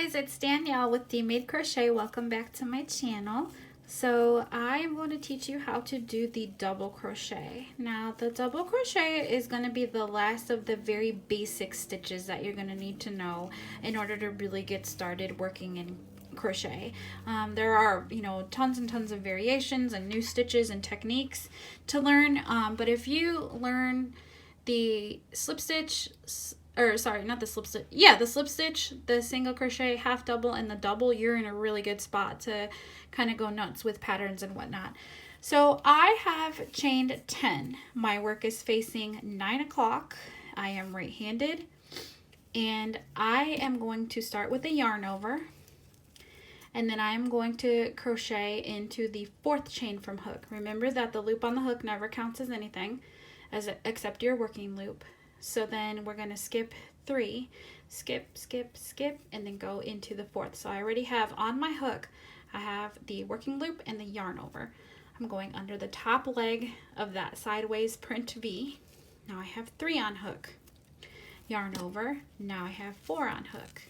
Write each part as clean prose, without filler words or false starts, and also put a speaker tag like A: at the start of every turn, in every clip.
A: guys, it's Danielle with Made Crochet. Welcome back to my channel. So I am going to teach you how to do the double crochet. Now the double crochet is going to be the last of the very basic stitches that you're going to need to know in order to really get started working in crochet. There are, tons and tons of variations and new stitches and techniques to learn, but if you learn the slip stitch, or sorry, not the slip stitch, the slip stitch, the single crochet, half double, and the double, you're in a really good spot to kind of go nuts with patterns and whatnot. So I have chained 10. My work is facing 9 o'clock. I am right-handed, and I am going to start with a yarn over, and then I am going to crochet into the 4th chain from hook. Remember that the loop on the hook never counts as anything except your working loop. So then we're going to skip 3, skip, and then go into the 4th. So I already have on my hook, I have the working loop and the yarn over. I'm going under the top leg of that sideways print V. Now I have 3 on hook. Yarn over, now I have 4 on hook.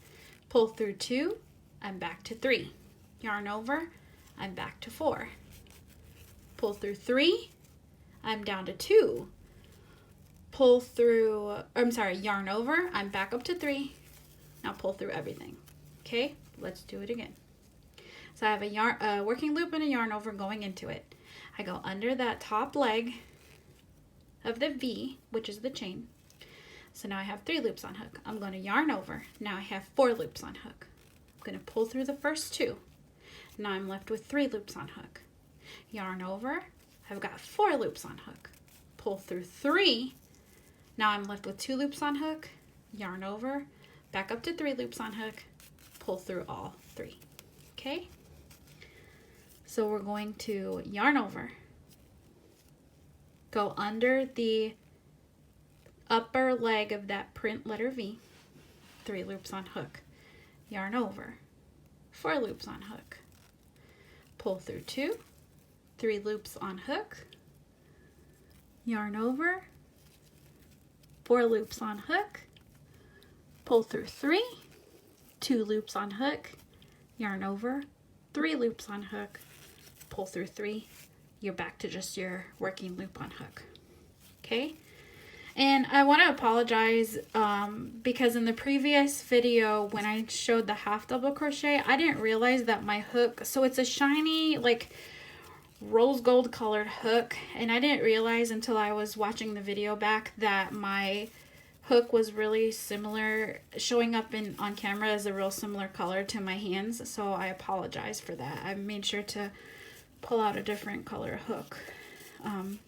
A: Pull through 2, I'm back to 3. Yarn over, I'm back to 4. Pull through 3, I'm down to 2. Pull through, yarn over, I'm back up to 3. Now pull through everything. Okay, let's do it again. So I have a working loop and a yarn over going into it. I go under that top leg of the V, which is the chain. So now I have 3 loops on hook. I'm going to yarn over. Now I have 4 loops on hook. I'm going to pull through the first 2. Now I'm left with 3 loops on hook. Yarn over. I've got 4 loops on hook. Pull through 3. Now I'm left with 2 loops on hook, yarn over, back up to 3 loops on hook, pull through all 3. Okay? So we're going to yarn over, go under the upper leg of that print letter V, 3 loops on hook, yarn over, 4 loops on hook, pull through 2, 3 loops on hook, yarn over, 4 loops on hook, pull through 3, 2 loops on hook, yarn over, 3 loops on hook, pull through 3, you're back to just your working loop on hook. Okay? And I want to apologize because in the previous video when I showed the half double crochet, I didn't realize that my hook, so it's a shiny, like, rose gold colored hook, and I didn't realize until I was watching the video back that my hook was really similar, showing up on camera as a real similar color to my hands, so I apologize for that. I made sure to pull out a different color hook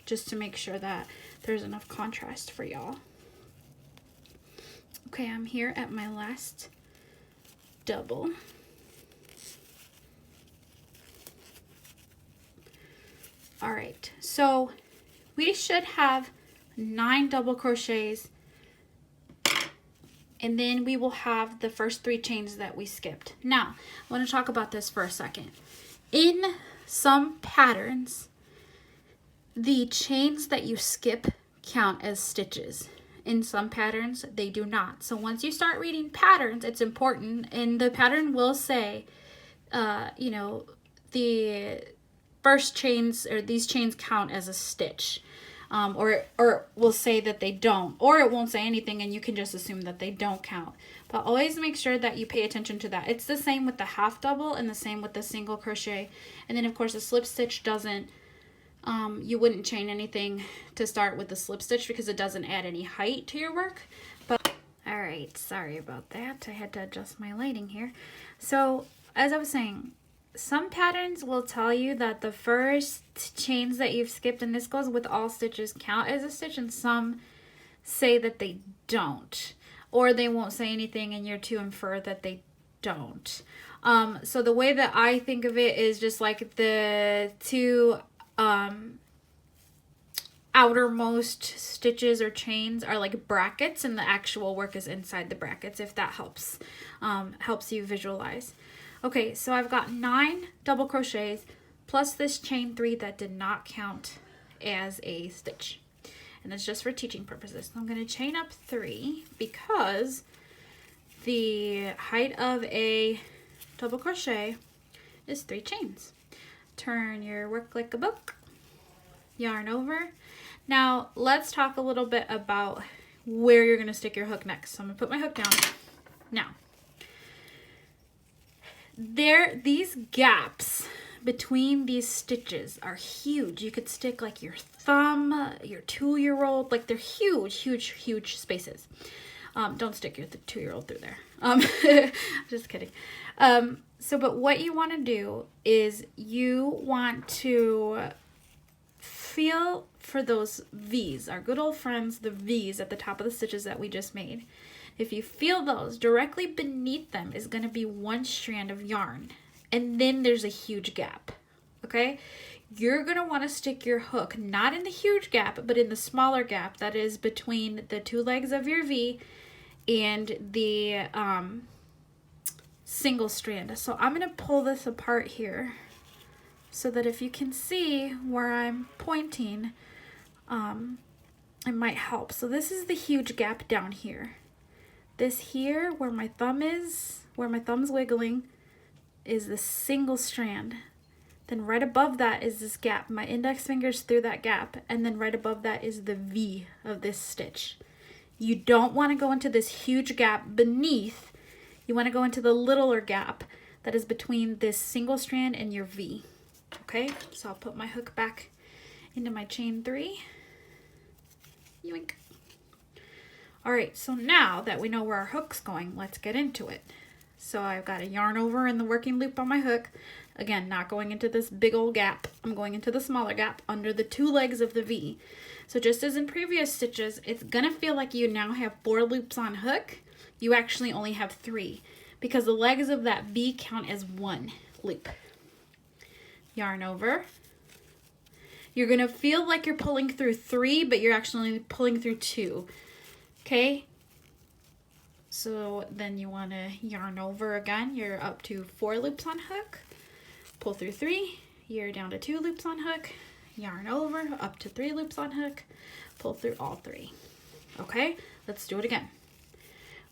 A: just to make sure that there's enough contrast for y'all. Okay, I'm here at my last double. All right, so we should have 9 double crochets, and then we will have the first 3 chains that we skipped. Now, I want to talk about this for a second. In some patterns, the chains that you skip count as stitches. In some patterns, they do not. So once you start reading patterns, it's important, and the pattern will say, the first chains, or these chains count as a stitch, or will say that they don't, or it won't say anything and you can just assume that they don't count. But always make sure that you pay attention to that. It's the same with the half double and the same with the single crochet. And then of course the slip stitch doesn't, you wouldn't chain anything to start with the slip stitch because it doesn't add any height to your work. But all right, sorry about that. I had to adjust my lighting here. So as I was saying, some patterns will tell you that the first chains that you've skipped, and this goes with all stitches, count as a stitch, and some say that they don't, or they won't say anything and you're to infer that they don't. So the way that I think of it is just like the 2 outermost stitches or chains are like brackets, and the actual work is inside the brackets, if that helps you visualize. Okay, so I've got 9 double crochets plus this chain 3 that did not count as a stitch. And that's just for teaching purposes. So I'm going to chain up 3 because the height of a double crochet is 3 chains. Turn your work like a book, yarn over. Now let's talk a little bit about where you're going to stick your hook next. So I'm going to put my hook down. Now, these gaps between these stitches are huge. You could stick like your thumb, your 2-year-old, like they're huge, huge, huge spaces. Don't stick your 2-year-old through there. Just kidding. But what you want to do is you want to feel for those V's, our good old friends, the V's at the top of the stitches that we just made. If you feel those, directly beneath them is going to be 1 strand of yarn. And then there's a huge gap, okay? You're going to want to stick your hook not in the huge gap, but in the smaller gap that is between the 2 legs of your V and the single strand. So I'm going to pull this apart here so that if you can see where I'm pointing, it might help. So this is the huge gap down here. This here, where my thumb is, where my thumb's wiggling, is the single strand. Then right above that is this gap. My index finger's through that gap, and then right above that is the V of this stitch. You don't want to go into this huge gap beneath. You want to go into the littler gap that is between this single strand and your V. Okay, so I'll put my hook back into my chain 3. Yoink. All right, so now that we know where our hook's going, let's get into it. So I've got a yarn over in the working loop on my hook. Again, not going into this big old gap. I'm going into the smaller gap under the 2 legs of the V. So just as in previous stitches, it's gonna feel like you now have 4 loops on hook. You actually only have 3 because the legs of that V count as 1 loop. Yarn over. You're gonna feel like you're pulling through 3, but you're actually pulling through 2. Okay, so then you want to yarn over again. You're up to 4 loops on hook, pull through 3, you're down to 2 loops on hook, yarn over, up to 3 loops on hook, pull through all 3. Okay, let's do it again.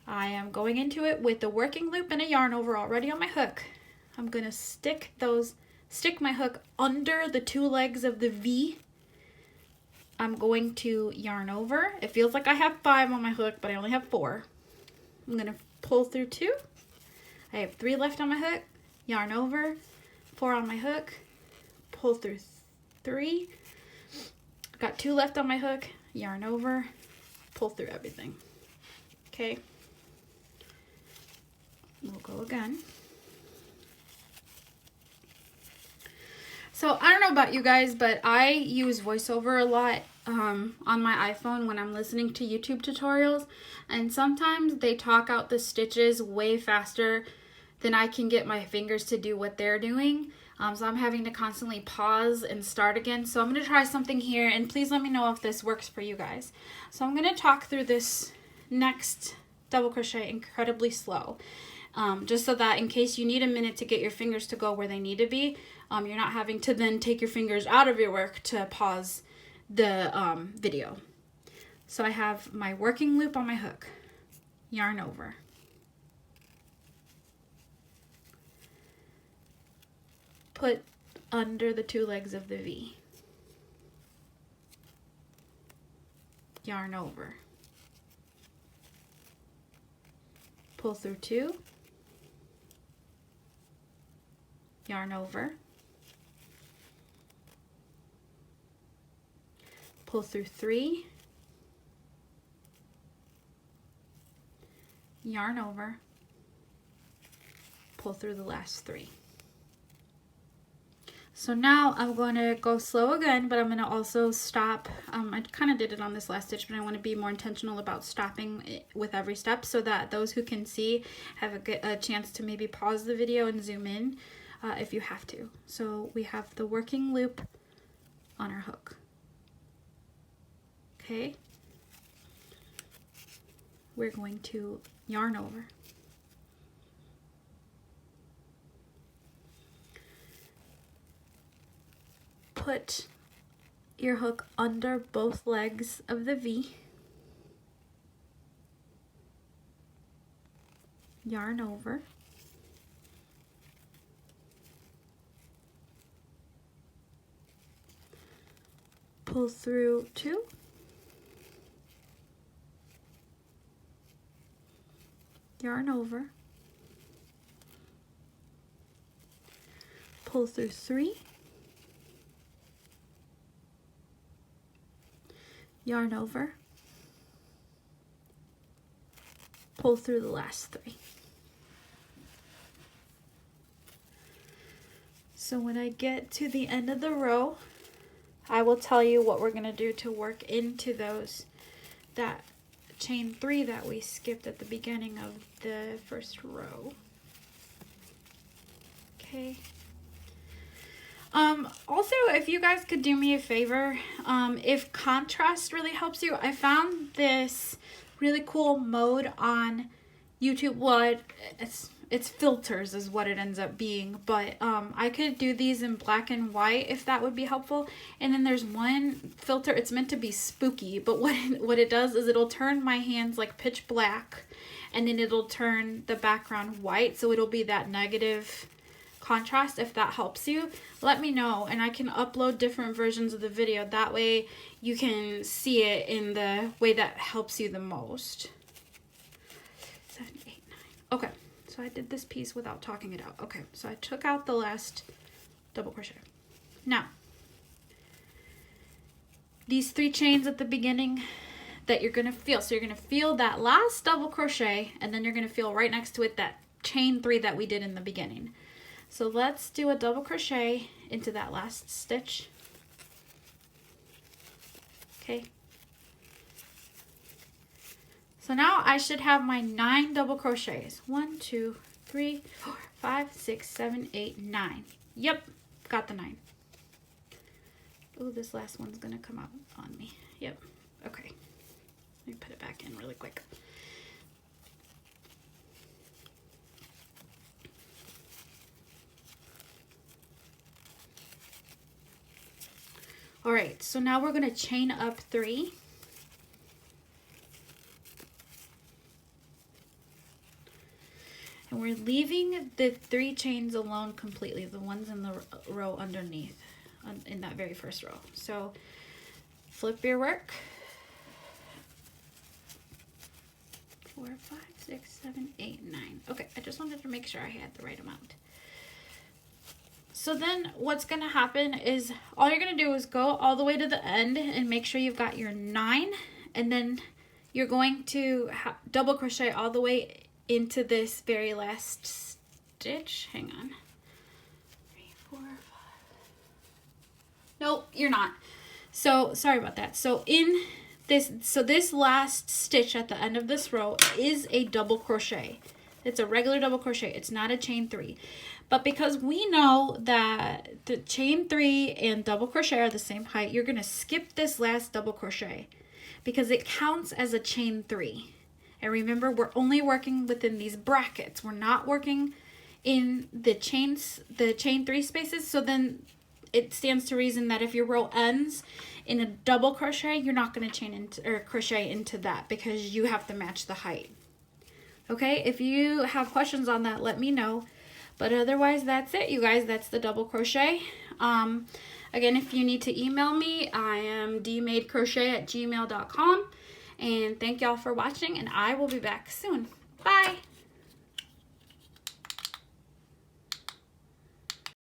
A: I am going into it with the working loop and a yarn over already on my hook. I'm going to stick my hook under the 2 legs of the V. I'm going to yarn over. It feels like I have 5 on my hook, but I only have 4. I'm going to pull through 2. I have 3 left on my hook. Yarn over. 4 on my hook. Pull through 3. Got 2 left on my hook. Yarn over. Pull through everything. Okay. We'll go again. So I don't know about you guys, but I use voiceover a lot on my iPhone when I'm listening to YouTube tutorials, and sometimes they talk out the stitches way faster than I can get my fingers to do what they're doing. So I'm having to constantly pause and start again. So I'm going to try something here, and please let me know if this works for you guys. So I'm going to talk through this next double crochet incredibly slow. Just so that in case you need a minute to get your fingers to go where they need to be, you're not having to then take your fingers out of your work to pause the video. So I have my working loop on my hook, yarn over, put under the 2 legs of the V, yarn over, pull through 2, yarn over, pull through 3, yarn over, pull through the last 3. So now I'm going to go slow again, but I'm going to also stop. I kind of did it on this last stitch, but I want to be more intentional about stopping it with every step so that those who can see have a chance to maybe pause the video and zoom in if you have to. So we have the working loop on our hook. Okay. We're going to yarn over. Put your hook under both legs of the V. yarn over, pull through 2, yarn over, pull through 3, yarn over, pull through the last 3. So when I get to the end of the row, I will tell you what we're going to do to work into that chain 3 that we skipped at the beginning of the first row. Okay. Also, if you guys could do me a favor, if contrast really helps you, I found this really cool mode on YouTube. Well, it's filters is what it ends up being, but I could do these in black and white if that would be helpful. And then there's one filter, it's meant to be spooky, but what it does is it'll turn my hands like pitch black, and then it'll turn the background white, so it'll be that negative contrast. If that helps you, let me know, and I can upload different versions of the video. That way you can see it in the way that helps you the most. 7, 8, 9. Okay, so I did this piece without talking it out. Okay, so I took out the last double crochet. Now, these 3 chains at the beginning that you're gonna feel. So you're gonna feel that last double crochet, and then you're gonna feel right next to it that chain 3 that we did in the beginning. So let's do a double crochet into that last stitch. Okay. So now I should have my 9 double crochets. 1, 2, 3, 4, 5, 6, 7, 8, 9. Yep, got the 9. Oh, this last one's gonna come out on me. Yep, okay. Let me put it back in really quick. All right, so now we're gonna chain up 3. And we're leaving the 3 chains alone completely, the ones in the row underneath, in that very first row. So flip your work. 4, 5, 6, 7, 8, 9. Okay, I just wanted to make sure I had the right amount. So then what's going to happen is all you're going to do is go all the way to the end and make sure you've got your 9, and then you're going to double crochet all the way into this very last stitch. Hang on. 3, 4, 5. Nope, you're not. So sorry about that. So this last stitch at the end of this row is a double crochet. It's a regular double crochet. It's not a chain 3. But because we know that the chain 3 and double crochet are the same height, you're going to skip this last double crochet because it counts as a chain 3. And remember, we're only working within these brackets. We're not working in the chain 3 spaces. So then it stands to reason that if your row ends in a double crochet, you're not going to chain into or crochet into that because you have to match the height. Okay, if you have questions on that, let me know. But otherwise, that's it, you guys. That's the double crochet. Again, if you need to email me, I am dmadecrochet@gmail.com. And thank y'all for watching, and I will be back soon. Bye!